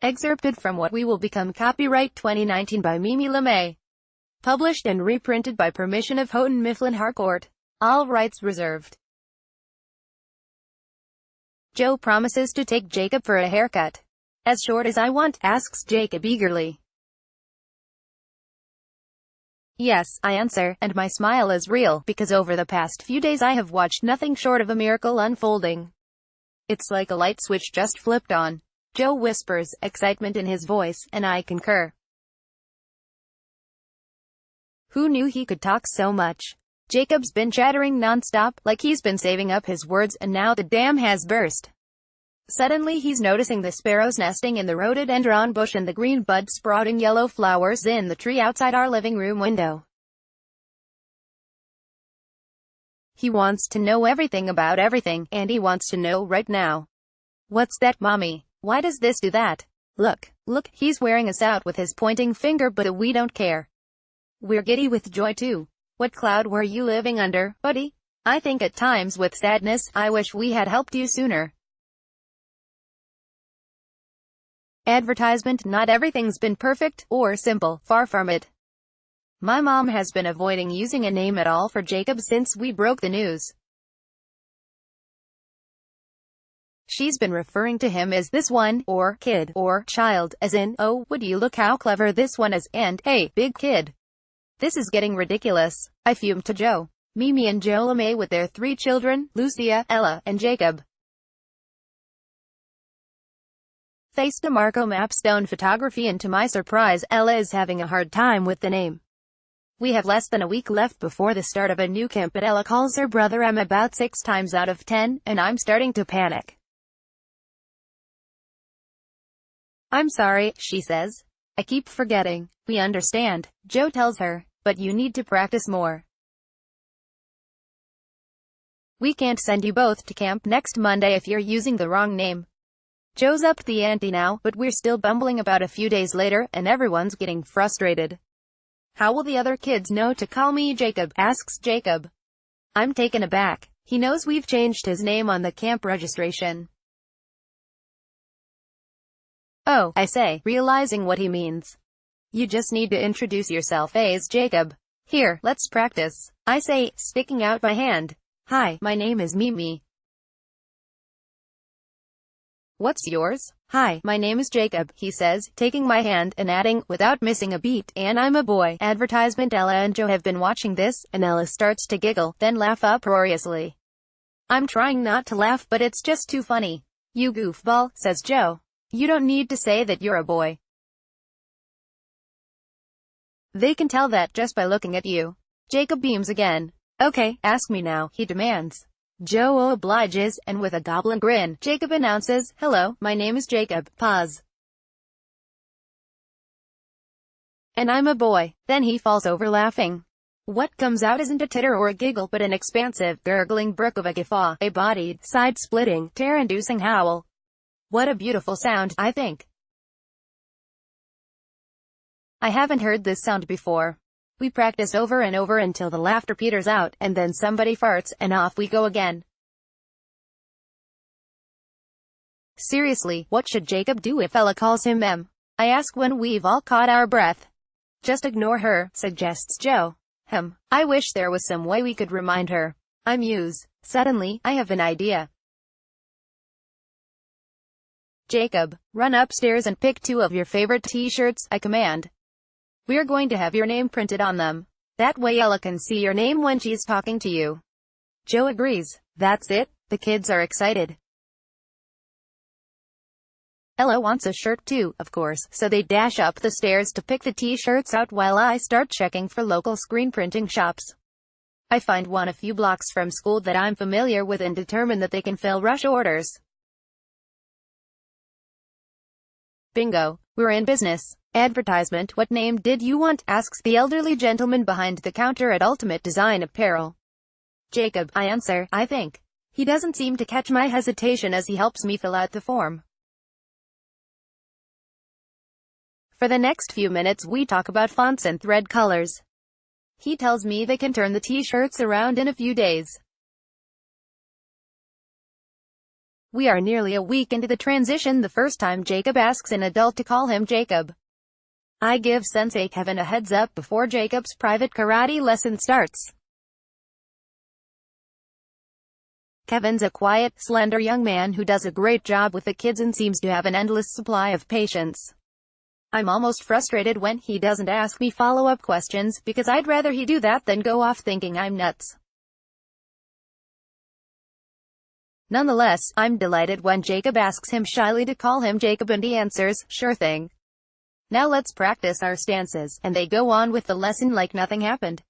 Excerpted from What We Will Become, copyright 2019 by Mimi Lemay. Published and reprinted by permission of Houghton Mifflin Harcourt. All rights reserved. Joe promises to take Jacob for a haircut. As short as I want? Asks Jacob eagerly. Yes, I answer, and my smile is real, because over the past few days I have watched nothing short of a miracle unfolding. It's like a light switch just flipped on. Joe whispers, excitement in his voice, and I concur. Who knew he could talk so much? Jacob's been chattering non-stop, like he's been saving up his words, and now the dam has burst. Suddenly he's noticing the sparrows nesting in the rhododendron bush and the green bud sprouting yellow flowers in the tree outside our living room window. He wants to know everything about everything, and he wants to know right now. What's that, Mommy? Why does this do that? Look, he's wearing us out with his pointing finger, but we don't care. We're giddy with joy too. What cloud were you living under, buddy? I think at times with sadness, I wish we had helped you sooner. Advertisement. Not everything's been perfect, or simple, far from it. My mom has been avoiding using a name at all for Jacob since we broke the news. She's been referring to him as this one, or kid, or child, as in, oh, would you look how clever this one is, and, hey, big kid. This is getting ridiculous. I fumed to Joe, Mimi and Joe Lemay with their 3 children, Lucia, Ella, and Jacob. Thanks to Marco Mapstone Photography, and to my surprise, Ella is having a hard time with the name. We have less than a week left before the start of a new camp, but Ella calls her brother Em about 6 times out of 10, and I'm starting to panic. I'm sorry, she says. I keep forgetting. We understand, Joe tells her, but you need to practice more. We can't send you both to camp next Monday if you're using the wrong name. Joe's upped the ante now, but we're still bumbling about a few days later, and everyone's getting frustrated. How will the other kids know to call me Jacob? Asks Jacob. I'm taken aback. He knows we've changed his name on the camp registration. Oh, I say, realizing what he means. You just need to introduce yourself as Jacob. Here, let's practice. I say, sticking out my hand. Hi, my name is Mimi. What's yours? Hi, my name is Jacob, he says, taking my hand, and adding, without missing a beat, and I'm a boy. Advertisement. Ella and Joe have been watching this, and Ella starts to giggle, then laugh uproariously. I'm trying not to laugh, but it's just too funny. You goofball, says Joe. You don't need to say that you're a boy. They can tell that just by looking at you. Jacob beams again. Okay, ask me now, he demands. Joe obliges, and with a goblin grin, Jacob announces, hello, my name is Jacob. Pause. And I'm a boy. Then he falls over laughing. What comes out isn't a titter or a giggle, but an expansive, gurgling brook of a guffaw, a bodied, side-splitting, tear-inducing howl. What a beautiful sound, I think. I haven't heard this sound before. We practice over and over until the laughter peters out, and then somebody farts, and off we go again. Seriously, what should Jacob do if Ella calls him Em? I ask when we've all caught our breath. Just ignore her, suggests Joe. I wish there was some way we could remind her. I muse. Suddenly, I have an idea. Jacob, run upstairs and pick 2 of your favorite t-shirts, I command. We're going to have your name printed on them. That way Ella can see your name when she's talking to you. Joe agrees. That's it. The kids are excited. Ella wants a shirt too, of course, so they dash up the stairs to pick the t-shirts out while I start checking for local screen printing shops. I find one a few blocks from school that I'm familiar with and determine that they can fill rush orders. Bingo. We're in business. Advertisement. What name did you want? Asks the elderly gentleman behind the counter at Ultimate Design Apparel. Jacob, I answer, I think. He doesn't seem to catch my hesitation as he helps me fill out the form. For the next few minutes we talk about fonts and thread colors. He tells me they can turn the t-shirts around in a few days. We are nearly a week into the transition the first time Jacob asks an adult to call him Jacob. I give Sensei Kevin a heads up before Jacob's private karate lesson starts. Kevin's a quiet, slender young man who does a great job with the kids and seems to have an endless supply of patience. I'm almost frustrated when he doesn't ask me follow-up questions, because I'd rather he do that than go off thinking I'm nuts. Nonetheless, I'm delighted when Jacob asks him shyly to call him Jacob and he answers, "Sure thing. Now let's practice our stances," and they go on with the lesson like nothing happened.